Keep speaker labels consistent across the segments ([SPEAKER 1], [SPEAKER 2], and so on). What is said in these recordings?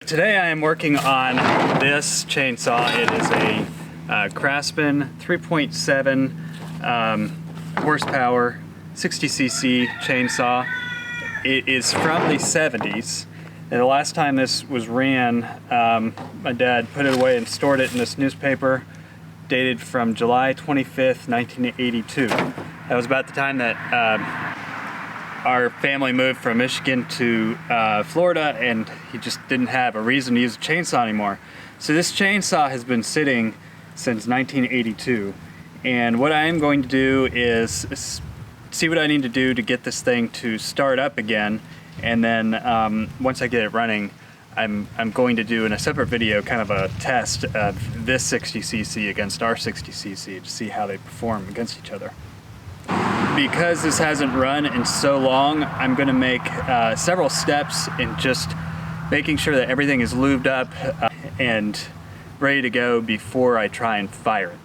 [SPEAKER 1] Today I am working on this chainsaw. It is a Craftsman 3.7 horsepower 60cc chainsaw. It is from the 70s. And the last time this was ran, my dad put it away and stored it in this newspaper dated from July 25th, 1982. That was about the time that our family moved from Michigan to Florida, and he just didn't have a reason to use a chainsaw anymore. So this chainsaw has been sitting since 1982, and what I am going to do is see what I need to do to get this thing to start up again, and then once I get it running, I'm going to do in a separate video kind of a test of this 60cc against our 60cc to see how they perform against each other. Because this hasn't run in so long, I'm going to make several steps in just making sure that everything is lubed up and ready to go before I try and fire it.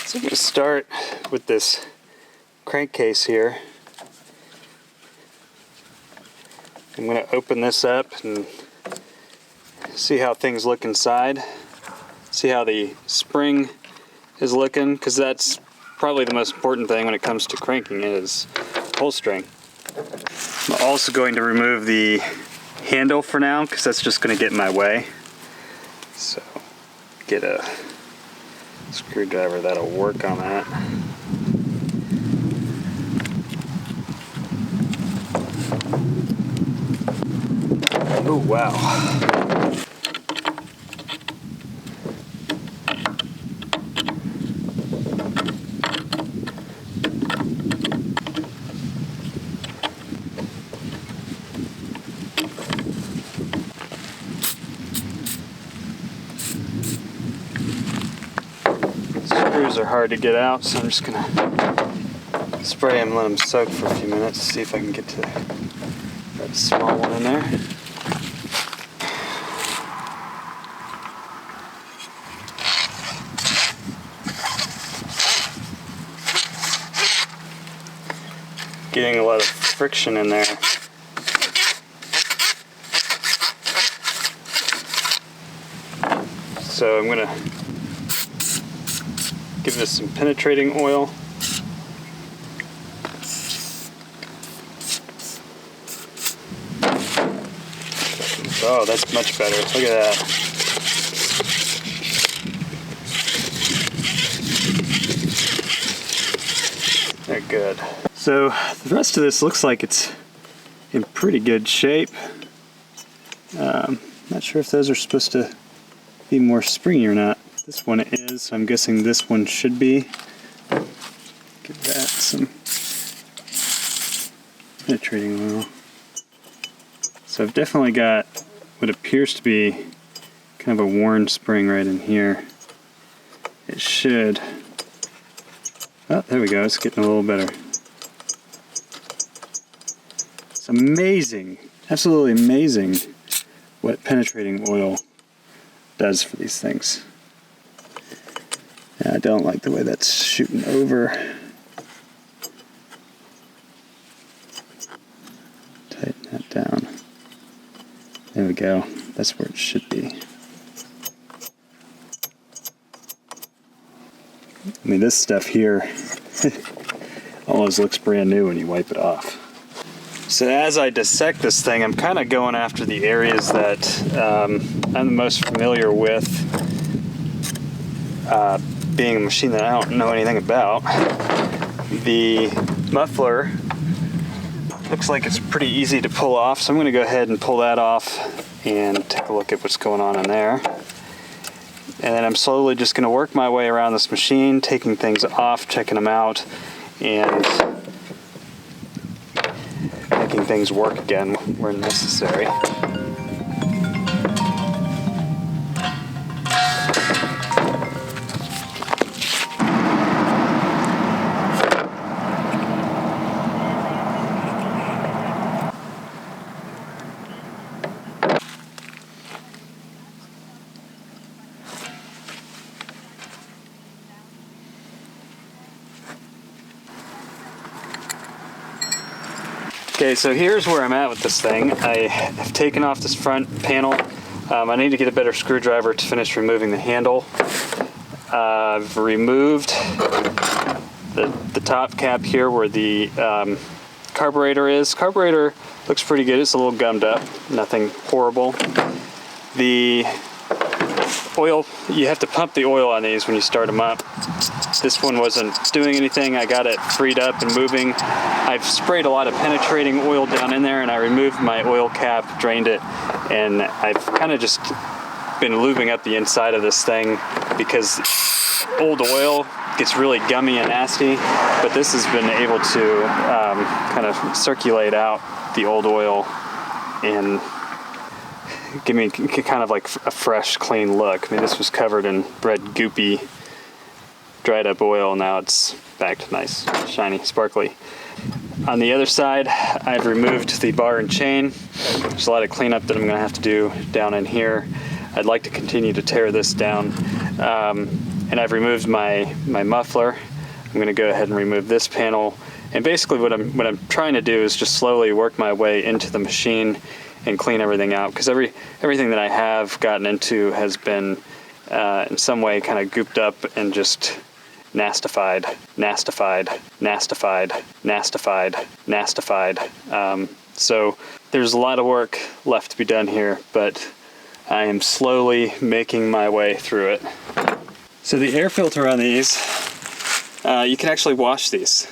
[SPEAKER 1] So I'm going to start with this crankcase here. I'm going to open this up and see how things look inside. See how the spring is looking, because that's probably the most important thing when it comes to cranking it is pull string. I'm also going to remove the handle for now because that's just going to get in my way. So get a screwdriver that'll work on that. Oh wow. Screws are hard to get out, so I'm just gonna spray them and let them soak for a few minutes, see if I can get to that small one in there. Getting a lot of friction in there. So I'm gonna give this some penetrating oil. Oh, that's much better. Look at that. They're good. So the rest of this looks like it's in pretty good shape. Not sure if those are supposed to be more springy or not. This one is, so I'm guessing this one should be. Give that some penetrating oil. So I've definitely got what appears to be kind of a worn spring right in here. It should. Oh, there we go. It's getting a little better. It's amazing, absolutely amazing what penetrating oil does for these things. I don't like the way that's shooting over. Tighten that down. There we go. That's where it should be. I mean, this stuff here almost looks brand new when you wipe it off. So as I dissect this thing, I'm kind of going after the areas that I'm the most familiar with, being a machine that I don't know anything about. The muffler looks like it's pretty easy to pull off, so I'm going to go ahead and pull that off and take a look at what's going on in there. And then I'm slowly just going to work my way around this machine, taking things off, checking them out, and making things work again where necessary. Okay, so here's where I'm at with this thing. I have taken off this front panel. I need to get a better screwdriver to finish removing the handle. I've removed the top cap here where the carburetor is. Carburetor looks pretty good. It's a little gummed up, nothing horrible. The oil, you have to pump the oil on these when you start them up. This one wasn't doing anything. I got it freed up and moving. I've sprayed a lot of penetrating oil down in there, and I removed my oil cap, drained it, and I've kind of just been lubing up the inside of this thing because old oil gets really gummy and nasty, but this has been able to kind of circulate out the old oil and give me kind of like a fresh, clean look. I mean, this was covered in red, goopy, dried up oil. Now it's back to nice, shiny, sparkly. On the other side, I've removed the bar and chain. There's a lot of cleanup that I'm going to have to do down in here. I'd like to continue to tear this down. And I've removed my muffler. I'm going to go ahead and remove this panel. And basically what I'm trying to do is just slowly work my way into the machine and clean everything out, because everything that I have gotten into has been in some way kind of gooped up and just nastified. So there's a lot of work left to be done here, but I am slowly making my way through it. So the air filter on these, you can actually wash these.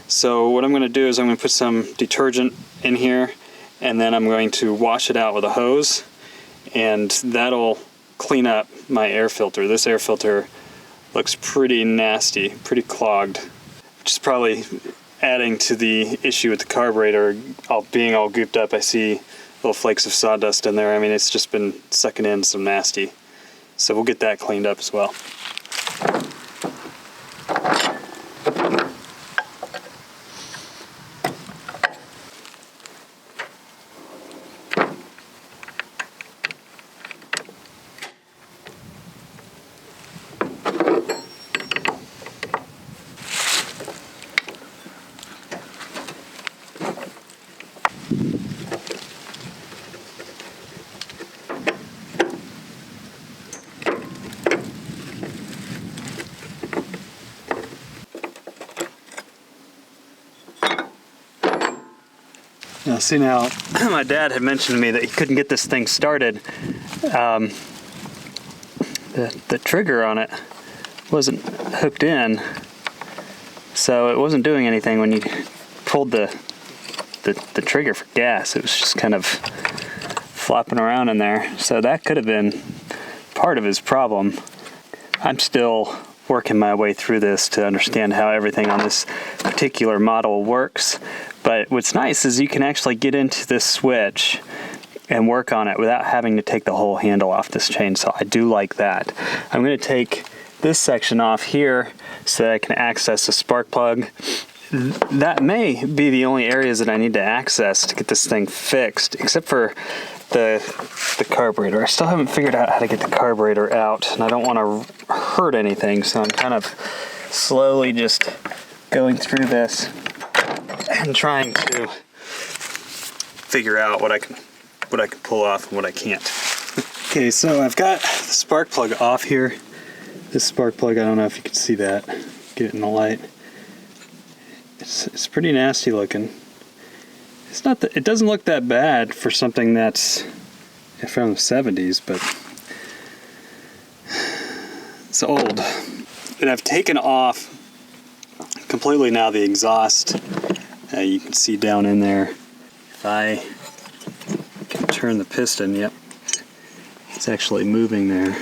[SPEAKER 1] So what I'm going to do is I'm going to put some detergent in here, and then I'm going to wash it out with a hose, and that'll clean up my air filter. This air filter looks pretty nasty, pretty clogged, which is probably adding to the issue with the carburetor being all gooped up. I see little flakes of sawdust in there. I mean, it's just been sucking in some nasty. So we'll get that cleaned up as well. Now, see, now my dad had mentioned to me that he couldn't get this thing started. The trigger on it wasn't hooked in, so it wasn't doing anything when you pulled the trigger for gas. It was just kind of flopping around in there. So that could have been part of his problem. I'm still working my way through this to understand how everything on this particular model works. But what's nice is you can actually get into this switch and work on it without having to take the whole handle off this chainsaw. I do like that. I'm going to take this section off here so that I can access the spark plug. That may be the only areas that I need to access to get this thing fixed, except for the carburetor. I still haven't figured out how to get the carburetor out, and I don't want to hurt anything, so I'm kind of slowly just going through this and trying to figure out what I can pull off and what I can't. Okay, so I've got the spark plug off here. This spark plug, I don't know if you can see that. Get it in the light. It's pretty nasty looking. It's not that, it doesn't look that bad for something that's from the 70s, but it's old. And I've taken off completely now the exhaust. You can see down in there. If I can turn the piston, yep, it's actually moving there.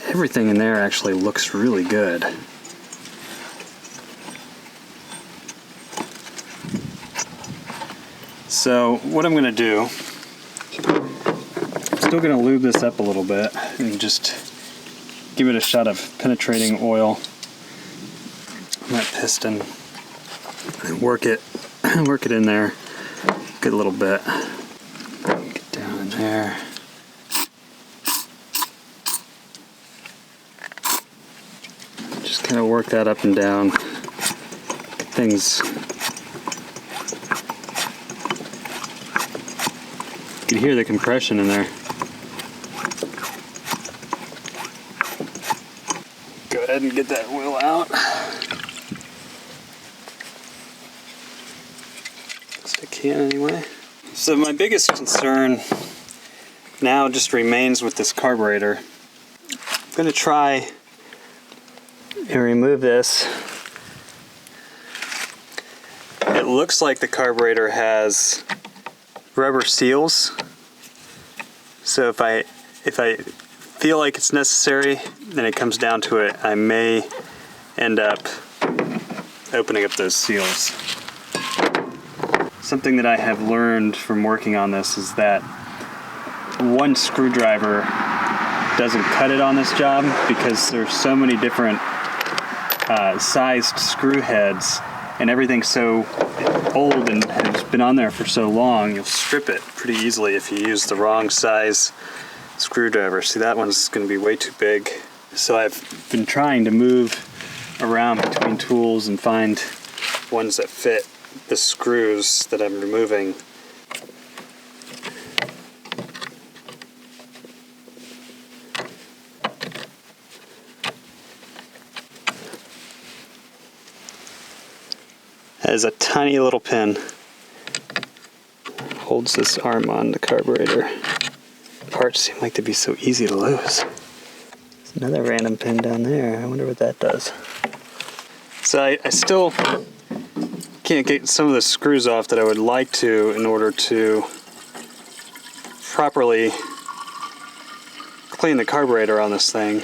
[SPEAKER 1] Everything in there actually looks really good. So what I'm going to do, I'm still going to lube this up a little bit and just give it a shot of penetrating oil on that piston and work it in there a good little bit. Get down in there. Just kind of work that up and down. Get things can hear the compression in there. Go ahead and get that wheel out. Best I can anyway. So my biggest concern now just remains with this carburetor. I'm going to try and remove this. It looks like the carburetor has rubber seals. So if I feel like it's necessary and it comes down to it, I may end up opening up those seals. Something that I have learned from working on this is that one screwdriver doesn't cut it on this job, because there's so many different sized screw heads, and everything's so old and has been on there for so long, you'll strip it pretty easily if you use the wrong size screwdriver. See, that one's going to be way too big. So I've been trying to move around between tools and find ones that fit the screws that I'm removing. Has a tiny little pin. Holds this arm on the carburetor. Parts seem like to be so easy to lose. There's another random pin down there. I wonder what that does. So I still can't get some of the screws off that I would like to in order to properly clean the carburetor on this thing.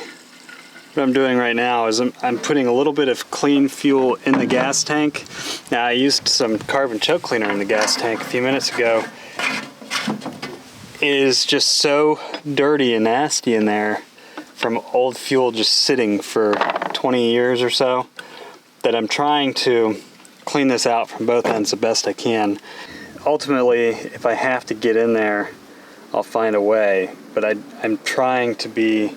[SPEAKER 1] What I'm doing right now is I'm putting a little bit of clean fuel in the gas tank. Now, I used some carbon choke cleaner in the gas tank a few minutes ago. It is just so dirty and nasty in there from old fuel just sitting for 20 years or so that I'm trying to clean this out from both ends the best I can. Ultimately, if I have to get in there, I'll find a way, but I'm trying to be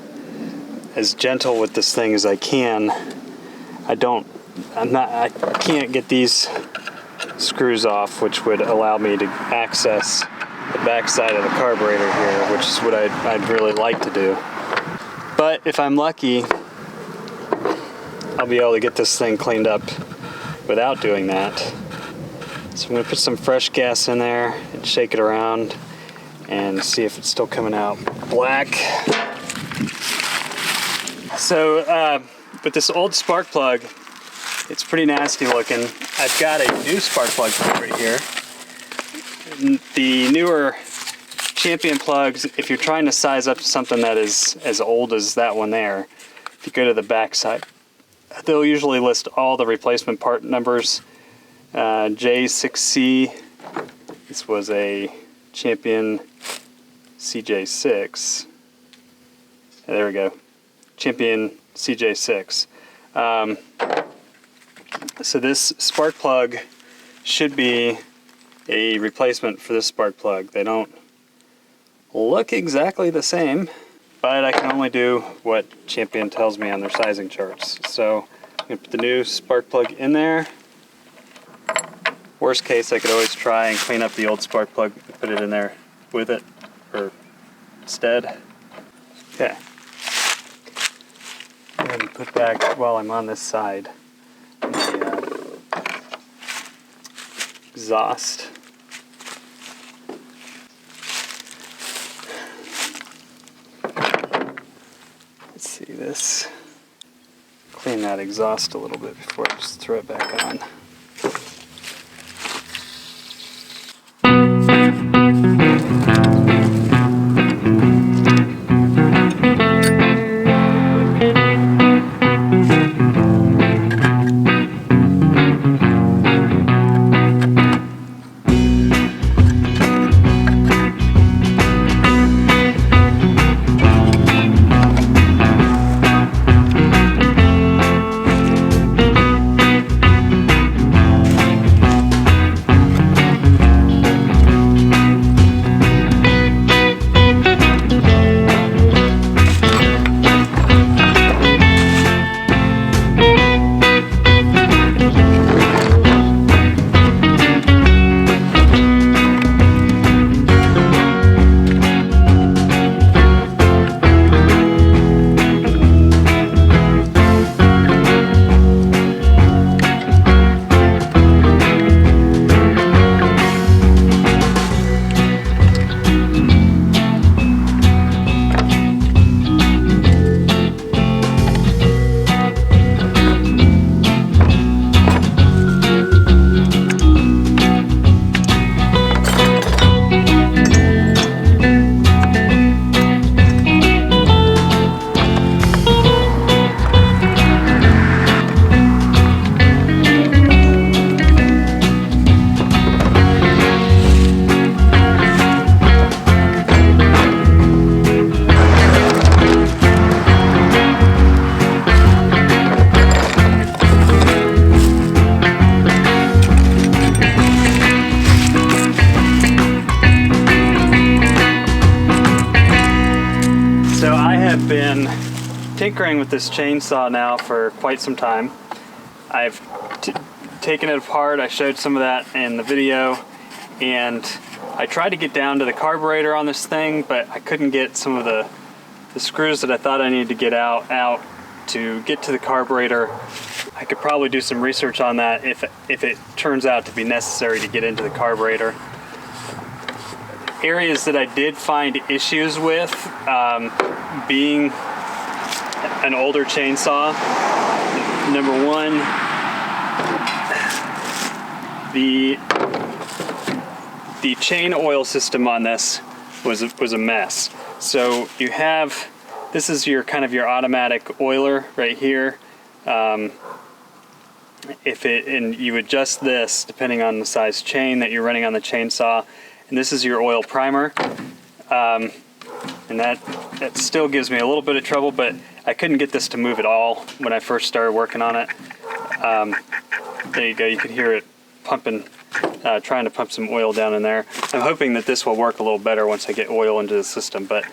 [SPEAKER 1] as gentle with this thing as I can. I can't get these screws off, which would allow me to access the back side of the carburetor here, which is what I'd really like to do. But if I'm lucky, I'll be able to get this thing cleaned up without doing that. So I'm going to put some fresh gas in there and shake it around and see if it's still coming out black. So with this old spark plug, it's pretty nasty looking. I've got a new spark plug right here. The newer Champion plugs, if you're trying to size up something that is as old as that one there, if you go to the back side, they'll usually list all the replacement part numbers. J6C, this was a Champion CJ6. There we go. Champion CJ6. So this spark plug should be a replacement for this spark plug. They don't look exactly the same, but I can only do what Champion tells me on their sizing charts. So I'm going to put the new spark plug in there. Worst case, I could always try and clean up the old spark plug and put it in there with it, or instead. Okay. And put back, while I'm on this side, the exhaust. Let's see this. Clean that exhaust a little bit before I just throw it back on. been tinkering with this chainsaw now for quite some time. I've taken it apart. I showed some of that in the video, and I tried to get down to the carburetor on this thing, but I couldn't get some of the screws that I thought I needed to get out to get to the carburetor. I could probably do some research on that if it turns out to be necessary to get into the carburetor. Areas that I did find issues with, being an older chainsaw. Number one, the chain oil system on this was a mess. So you have, this is your kind of your automatic oiler right here. And you adjust this depending on the size chain that you're running on the chainsaw. And this is your oil primer. And that still gives me a little bit of trouble, but I couldn't get this to move at all when I first started working on it. There you go, you can hear it pumping, trying to pump some oil down in there. I'm hoping that this will work a little better once I get oil into the system, but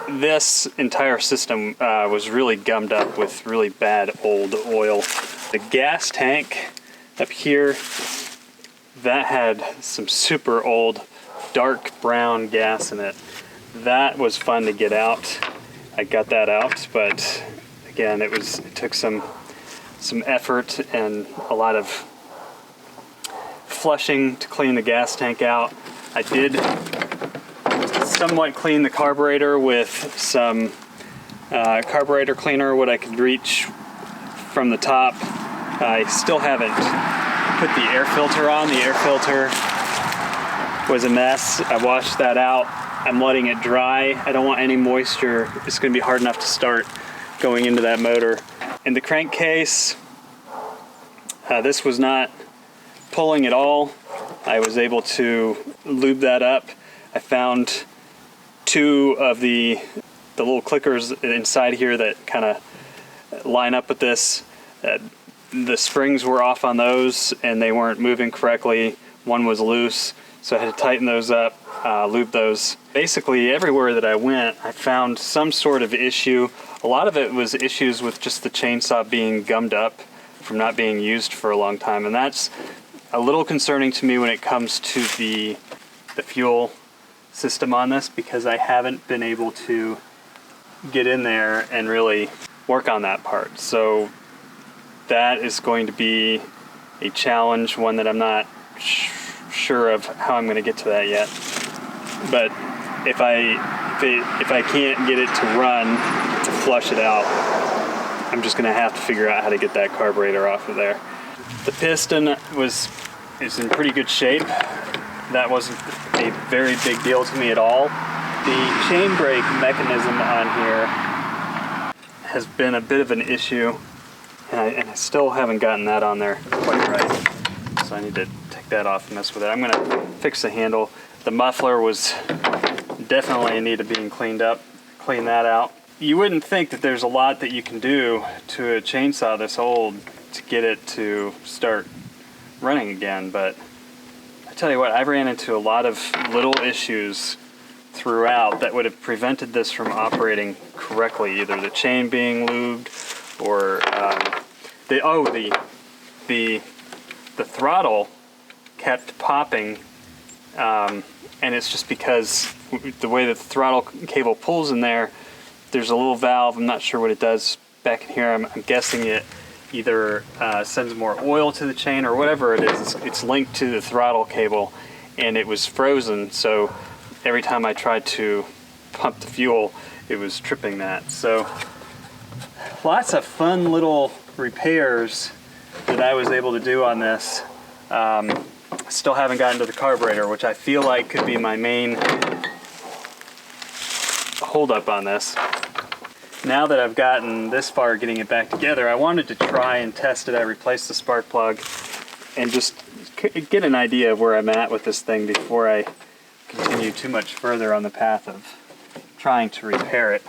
[SPEAKER 1] this entire system was really gummed up with really bad old oil. The gas tank up here, that had some super old dark brown gas in it. That was fun to get out. I got that out, but again, it took some effort and a lot of flushing to clean the gas tank out. I did somewhat clean the carburetor with some carburetor cleaner, what I could reach from the top. I still haven't put the air filter on. The air filter was a mess. I washed that out. I'm letting it dry. I don't want any moisture. It's going to be hard enough to start going into that motor. In the crankcase, this was not pulling at all. I was able to lube that up. I found two of the little clickers inside here that kind of line up with this. The springs were off on those and they weren't moving correctly. One was loose, so I had to tighten those up, lube those. Basically everywhere that I went, I found some sort of issue. A lot of it was issues with just the chainsaw being gummed up from not being used for a long time, and that's a little concerning to me when it comes to the fuel system on this, because I haven't been able to get in there and really work on that part. So that is going to be a challenge, one that I'm not sure of how I'm going to get to that yet. But if I can't get it to run, to flush it out, I'm just going to have to figure out how to get that carburetor off of there. The piston is in pretty good shape. That wasn't a very big deal to me at all. The chain brake mechanism on here has been a bit of an issue, and I still haven't gotten that on there quite right. So I need to take that off and mess with it. I'm gonna fix the handle. The muffler was definitely in need of being cleaned up. Clean that out. You wouldn't think that there's a lot that you can do to a chainsaw this old to get it to start running again, but I tell you what, I've ran into a lot of little issues throughout that would have prevented this from operating correctly, either the chain being lubed or the throttle kept popping, and it's just because the way that the throttle cable pulls in there, there's a little valve. I'm not sure what it does back in here. I'm guessing it either sends more oil to the chain or whatever it is. It's linked to the throttle cable, and it was frozen, so every time I tried to pump the fuel, it was tripping that. So lots of fun little repairs that I was able to do on this. Still haven't gotten to the carburetor, which I feel like could be my main holdup on this. Now that I've gotten this far getting it back together, I wanted to try and test it. I replaced the spark plug and just get an idea of where I'm at with this thing before I continue too much further on the path of trying to repair it.